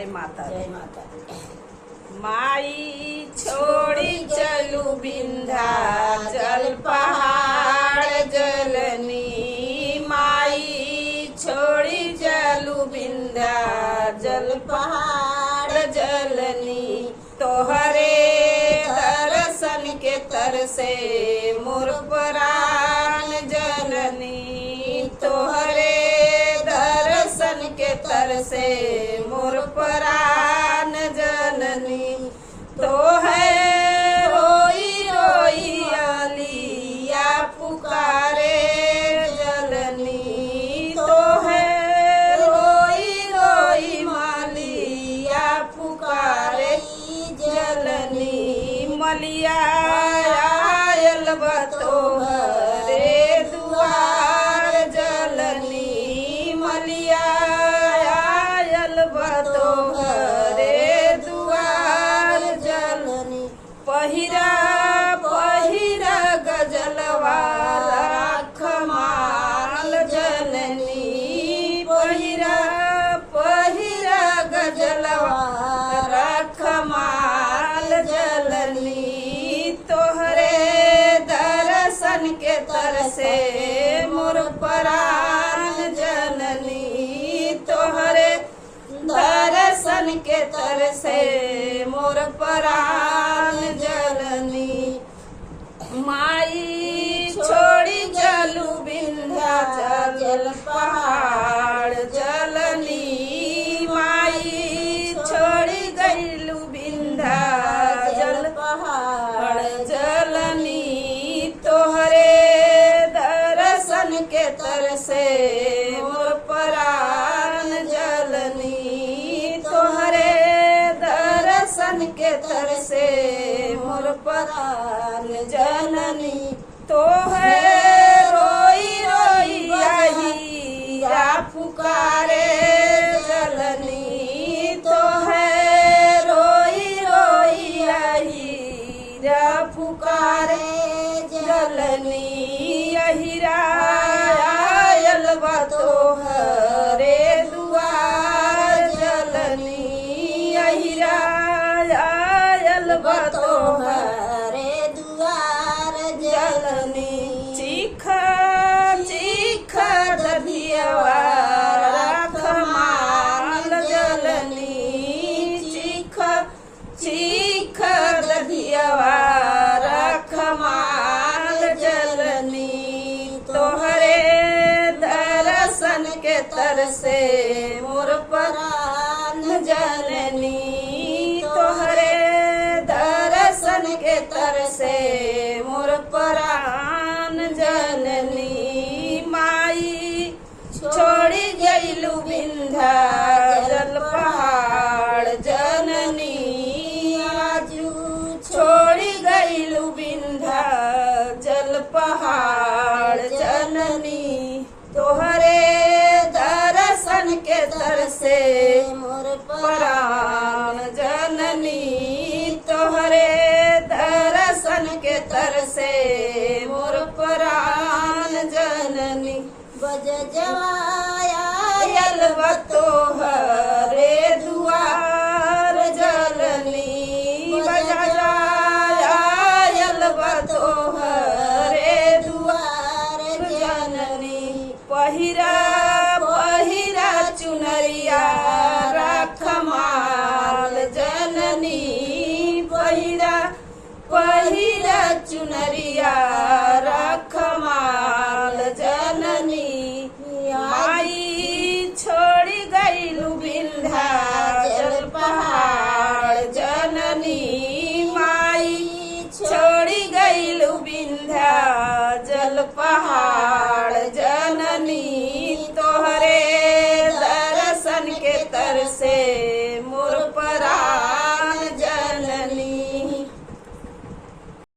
जय माता जय माता माई छोड़ी चलू विंध्याचल पहाड़ जलनी। माई छोड़ी चलू विंध्याचल पहाड़ जलनी। तोहरे दर्शन के तरसे मोर प्राण जननी। तोहरे दर्शन के तरसे मोर प्राण जननी। तो है रोई रोई अलिया पुकारे जलनी। तो है रोई रोई मालिया पुकारे जलनी। मलिया आयल बतोहरे दुआर जलनी। मलिया आयल बतोहरे दुआर जलनी। पहिरा पहिरा गजलवा राख माल जननी। पहिरा पहिरा गजलवा राख माल जलनी। तोहरे दर्शन के तरसे मोर प्राण जननी। तोहरे दर्शन के तरसे मोर प्राण जननी। माई छोड़ी चलू विंध्याचल पहाड़ जलनी। माई छोड़ी गईलू विंध्याचल पहाड़ जलनी। तोहरे दर्शन के तरसे मोर प्राण जलनी। तोहरे दर्शन के तरसे मोर प्राण जननी। तो है रोई रोई आई या पुकारे जलनी। तो है रोई रोई आई या पुकारे जलनी। अहिरा आयल बतोहरे दुआर जलनी। अहिरा आयल बतोहरे दुआर जलनी। चीख चीख दधियवा राख माल जलनी। चीख चीख दधियवा राख माल जलनी। तोहरे दर्शन के तरसे मोर प्राण जननी। तोहरे दर्शन के तरसे मोर प्राण जननी। माई छोड़ी गईलू विंध्याचल पहाड़ जननी। आजू छोड़ी गईलू विंध्याचल पहाड़ जननी। तोहरे दर्शन के तरसे मोर प्राण जननी। तोहरे दर्शन के तरसे मोर प्राण जननी। बज जवायल बतोहरे दुआर जलनी। बज जवायल बतोहरे दुआर जननी। पहिरा पहिरा चुनरिया राख माल जननी। पहिरा पहिरा चुनरिया राख माल जननी। माई छोड़ी गईलू विंध्याचल पहाड़ जननी। माई छोड़ी गईलू विंध्याचल पहाड़